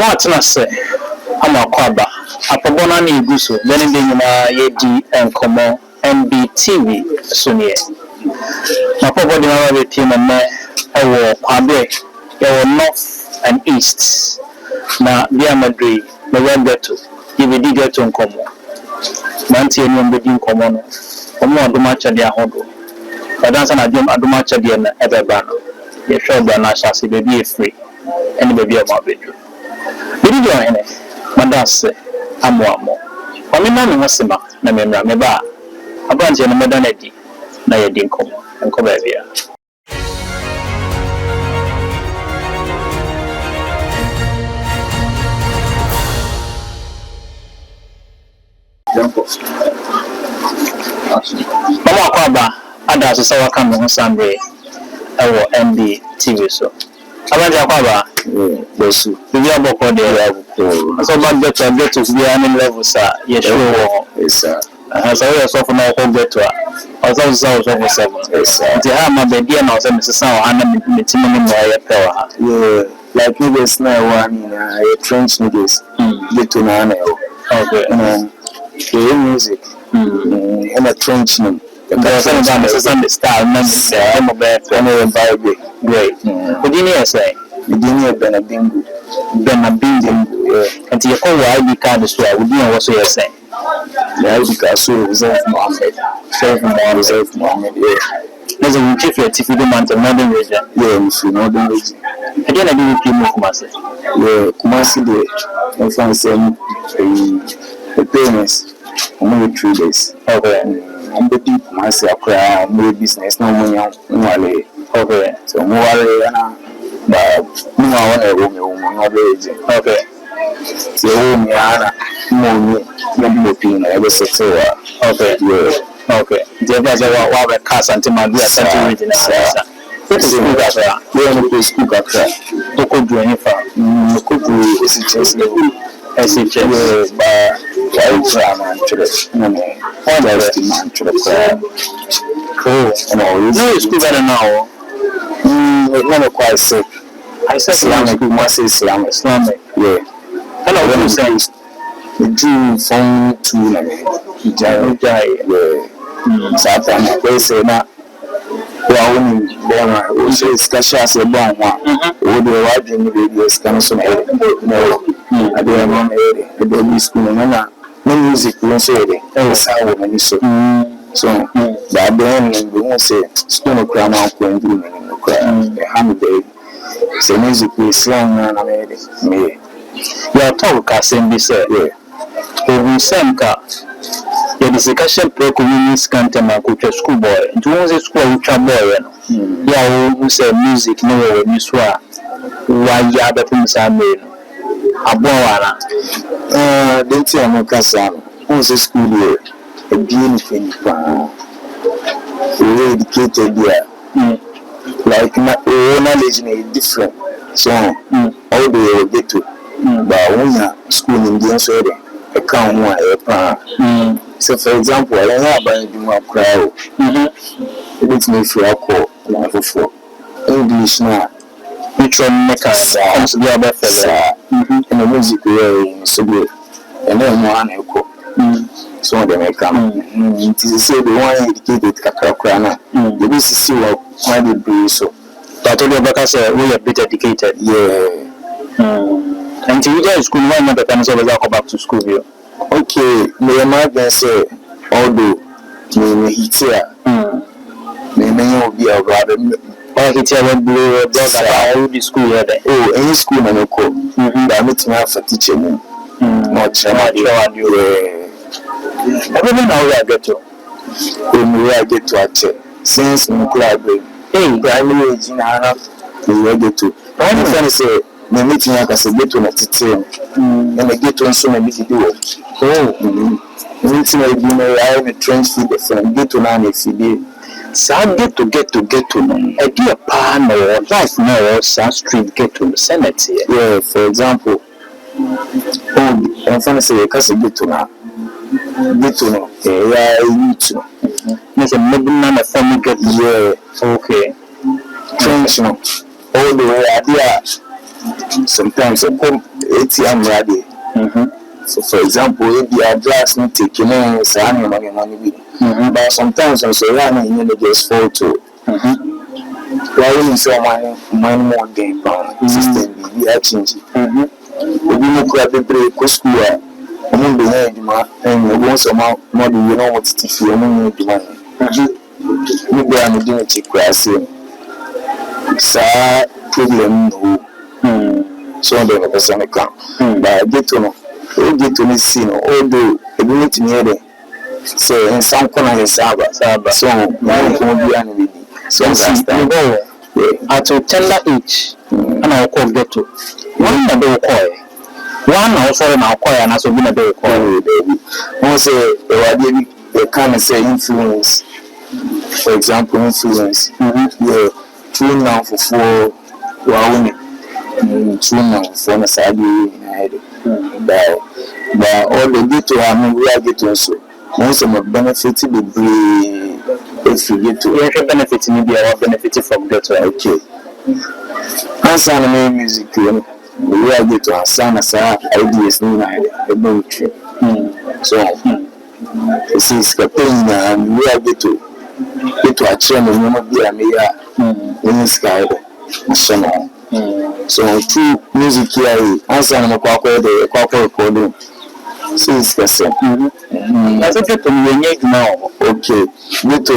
what na say ama kwaba apobona na iguso then dey nyina ye di enkomo MBTV so ne na apobodi na be team na ewo kwabe ewo north and east na dia madri na Getto DVD Getto enkomo manti enu mbedi enkomo no omo adoma chade ahodo adansa na adoma chade na ebeba no ye show na shase baby e free any baby e ma bedu bidi jo ene madase amo wame na me hosema na me mra me ba abanje na meda na di na ye di enkomo ba bia mama kwaba ada so sawa kan mo Sunday ewo MBTV so abanje kwaba bosu bibi aboko de abuko so ba Getto bi an level sa ye show esa so we so for na ko Getto a so for 7 esa ti ha ma be dia na so me sesa o ana metimi ni mo ye pewa yeah like you guys now one in trench niggas Getto na na okay music and a trench name. The style, I'm a bad vibe. Great. What do you say? You didn't Benabingo. And your call ID card as well. Would you know what you're saying? The ID card, so reserve Mohammed. Reserve Mohammed, yeah. There's a difference if you don't want a northern region. Yeah, if you northern region. Again, I do with you, Kumasi. Yeah, Kumasi, the payments. Only 3 days. Okay. I'm the people myself cry more business no money only. Okay. So more but no one okay. So me ana more pin I was settle. Okay. Yeah. Okay. The other wa cast until my dear something region. What is it? We are going to school after. Toko do any far. Toko do SHS level. SHS but drama to the man to the cool. No, it's good now. Not quite sick. I said Islamic, we must say Islamic. Yeah. Hello, what you saying? The Jew phone to Satan, they say that. Well, we say Skashas a bomb one. Would the white videos come so no. I don't know the baby school no music we say it is how we so that then we won't say stone crown out going through no crown the hand baby so music is slang and I made it me your talk as in this yeah we send car the discussion pro community cantama culture school boy do you school ultra boy yeah we say music no we swa why ya be from Samuel Abowara. Don't see a casa. Who's a school year? A beautiful we educated there. Like knowledge is different. So all the get to but when school in the answer a count one so for example I have a crowd. It's me for a call for English now. Which one make us comes to be a better and the music way so good and then one echo so they make come it is say the one educated kakrana the business see what why they do so but all the backers we are bit educated and you guys school one of the times always go back to school here okay me might say although me hit here me will be a brother hit here blue brother the school here oh any school na ko that meet me for teaching much and you everything now we Getto we Getto actually since we collaborate primary age na we Getto one friend say me meet me aka say Getto na teaching and me Getto so na me do meet me be me I me trench feed the friend Getto na me feed sa Getto no idea pa no life no sa street Getto senate yeah for example I'm trying to say because Getto no yeah youth no there's a maybe family get yeah okay trench no all the way idea sometimes I come ATM ready. So for example, if the address not taking in, say I money. But sometimes I say I need just photo. Why you say money more game system be change. We no grab the break go school. I'm behind ma and once a month more you know what to feel no need money. We be am doing it class. Sa problem no. So the person can. But get to know. We get to see no although we need to hear them. So in some corner is Saba. So now can be an so understand. At a tender age, and I'll call Getto. One of the call. One also now call and also been a day call. One say they can say influence. For example, influence. Yeah, true now for 4 women. True now for the side but all the Getto we are Getto also. Most of my benefit will be if you get to benefit maybe I benefit from Getto. Okay. Answer the music, we are Getto and son as ideas about trip. So this is campaign and we are Getto a chairman of the in the sky. So through music here, answer the Quaco recording. So it's the same. As a Getto now, okay. Getto.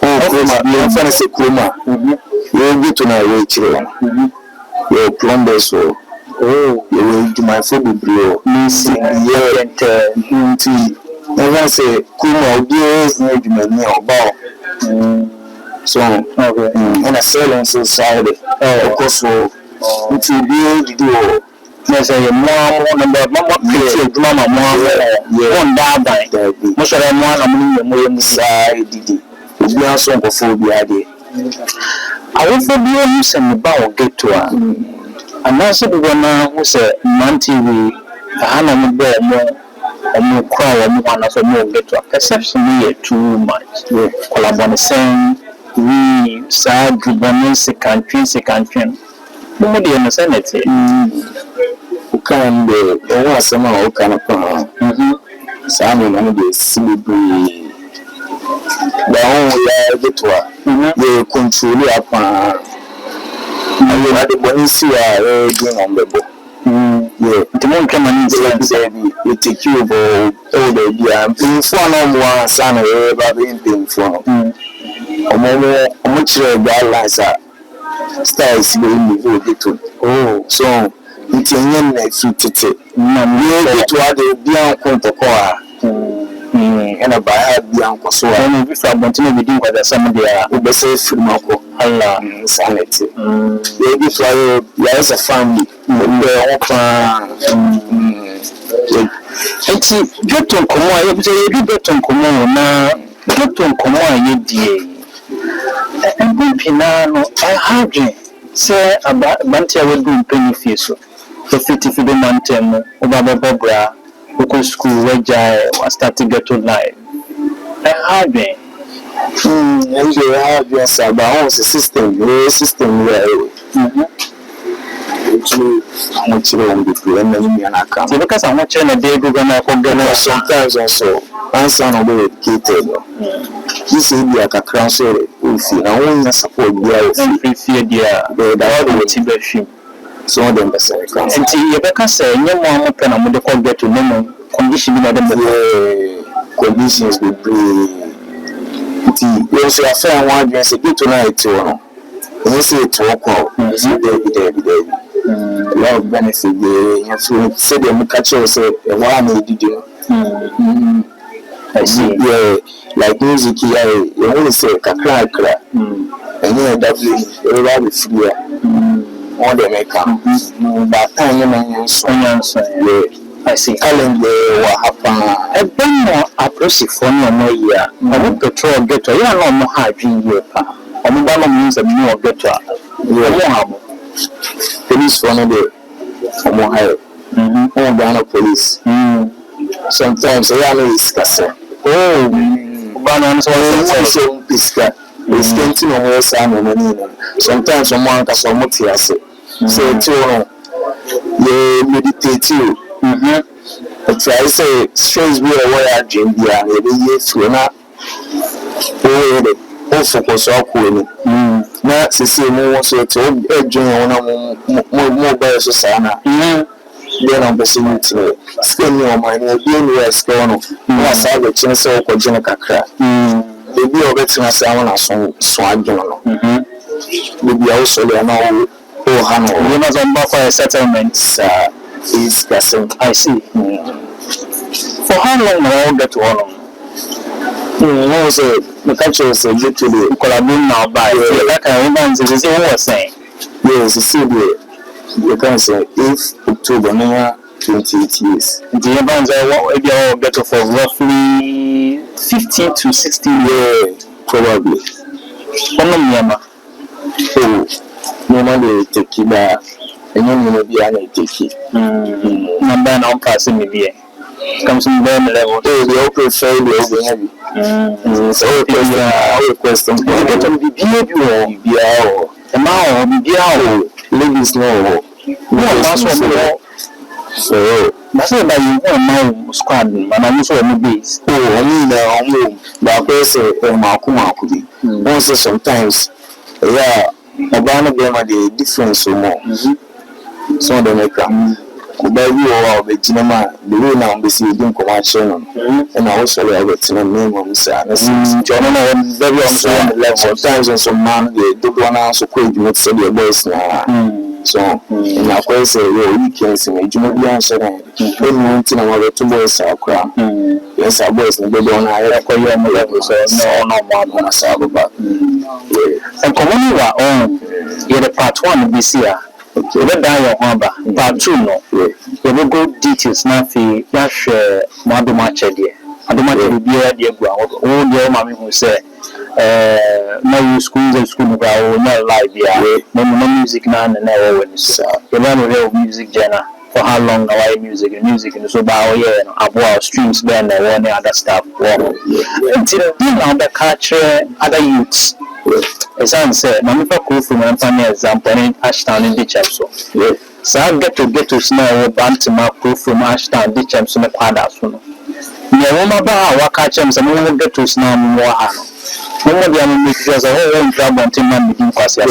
Oh, fancy Kuma. You get to know which you plumbers so. Oh, you will do my food bro. Yeah, and never say Kuma, dears, need me about. So, and a selling society. Of course, so it's a big deal. There's a mama, one die. Most of them want a side. We are so phobia. I will phobia who send about Getto. And also the one who said, Monty, I have more cry and one of more Getto. Perception me too much. Colabon saying, we sad, second train. Nobody understand it. Who can be, there was somehow who can come. Some of the celebrity. The only Getto, they control up. And you had the bonus doing on the book. Yeah, the moon come and say, we take you about all the idea and paying for no more son or ever being paying for. A much guidelines are styles going to Getto. Oh, so it's a young next to it. We get to add a beyond contour. And a buyer beyond so I if I continue to do what the some there will be safe from Allah sanity. Maybe for you as a family, it's Getto come on, you Getto come on now, Getto come on, you dear. And good Pinano, I heard you say about Bantia will do penny fees. So 50 for the mountain, Obaba Bobra. Local school where I started Getto live. I have been. And you have your system where much on the plan and I come. Because I'm watching a day going sometimes also. I'm son of the educated. This is like a council. If you know, support their fear, dear, so them and you can say no more pen and the call get to no condition in the conditions will be you say a fair one dress a bit tonight you say to walk you see David love benefit you have to say them catch you say one did you I see yeah like music here you only say kakra and you that is free on the maker. But time so I see calendar what happened. A bit more approach for no year. I want petrol Getto. You are not hard in your car. I'm going to use a more Getto. You are police for no day. For more higher. Oh, Ghana police. Sometimes I am Pisca. Oh, bananas also Pisca. We spend to know some money. Sometimes someone can so much. So, you meditate you. Try say stress be a way I dream be and every year through na oh focus on cool. Na see more so to join on more by so sana. Then I'm passing to skin your mind, being where scorn of was I the chance of Kojana Kakra. Baby, or getting a sound as swag. Maybe also they are now Hano. You must offer a settlement, is guessing. I see. For how long will I get to Hano? No, so the country is a bit to the collaboration now by that kind of is what was saying. Yes, it's still you can say if October 28 years. The events are Getto for roughly 15 to 16 years, probably. Oh, normally take it back, and you will be an take it. Number on passing me here. Comes from the level. The open fail is heavy. So, question. You get to be behavior. Now, ladies know. That's what so that's why you want my squad and I'm also on the base. Oh, I mean, but I say, Makuma, also sometimes, yeah, a band of them are the difference so more. So they make them. But you are the cinema, the way now we see doing commercial, and also have a cinema name on the John, very on the level. Sometimes on some man, they don't want to quit with the boys now. So, in our case, weekends in a junior answer, and wanting our 2 boys are crown. Yes, our boys, and they don't have a level, so no more on a saddle back. And commonly, you're the part 1 this year. You will die your number, part 2 no. You will go details now for Yash Madumacha dear. Madumacha will be a dear ground. All your mammy who say, no schools and school ground, no live here, no music, none and never wins. You learn a real music genre for how long our music and so about our streams, then and one other stuff. Until now, the culture, other youths. As I said, Mamma Kofi and Fanny example in Ashtown in the Chamso. So I get to snow Bantima proof from Ashtown, the Chamso Quadas. Never what catch them, some will get to snow more. No more than make just a whole job on Timman between Quasia.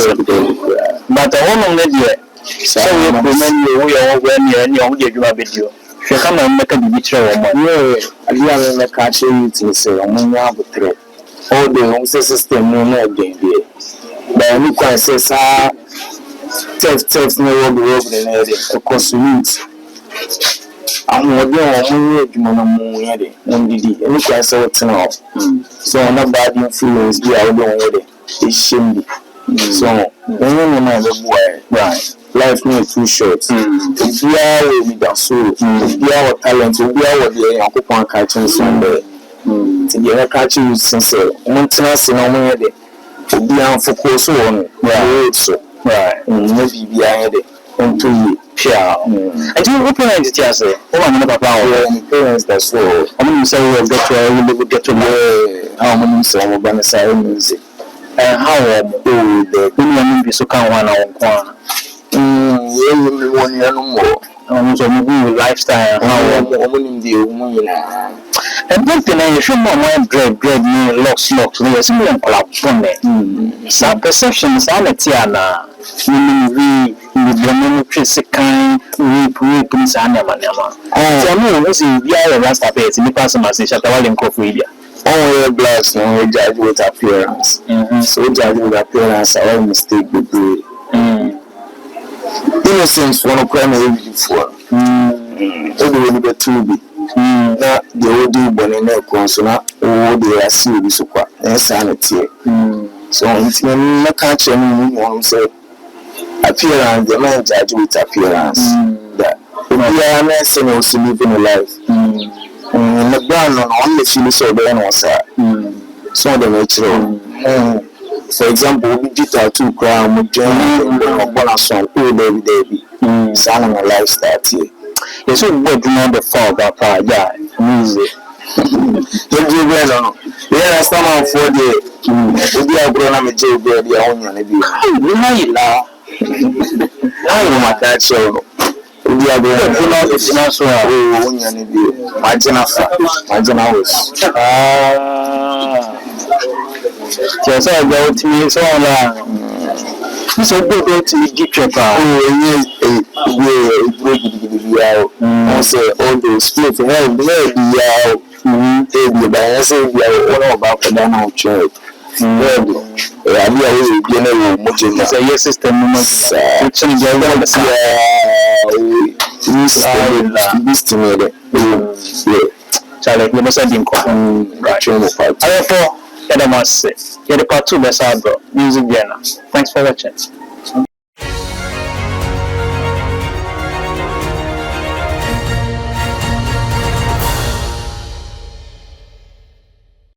But the whole media, so we are when you're in your video. She come and make a betrayal. I never catch it in say, I'm all the home system no more again there. But we can say, text no one be over in area. Of course, I'm more than one and we can say what's now. So, not bad influence be out there. It's shame. So, when you know the boy, right? Life is too short. If you are with us, so if you are talent, if you are the occupant catching somewhere. The catching since maintenance in our head, be on for course on, right, maybe behind it, on 2 years. I do open it, yes, I'm not about parents that's so. I'm going to say we'll get to know how many songs of manasseh music and how the women be so kind one. One year no more. So maybe lifestyle, how woman the woman. And one thing I should not bread, me locks, there's no collapse from it. Some perceptions are not Tiana. We the kind rape, Miss Anyamanama. So, no, was in the last bit in the person as a Shatawal in Kofi. All blacks no judge with appearance. So, judge with appearance, our mistake would be. Innocence for no crime before. Everybody but to be. Now the old dude in their consonant, or they are serious super and sanity. So it's not catching anyone say appearance, the man judge with appearance. That we are messing also living a life. The brand on the finish of the answer. So the natural. For example, we did our 2 crown with John song, oh baby, son of a lifestyle here. Yes, we would know the fall that part, yeah, music. Don't you know? Yeah, someone for the we are grown up with Joe Brady on your baby. I will my catch you. We are going to financial marginal house. So I go to me so so go to Ghpage. I say all the split help the balance all about the down church. It's a yes system. Charlie, you must have been right. Therefore, OhenebaMedia, you're the part 2 best bro. Music Vienna. Thanks for watching.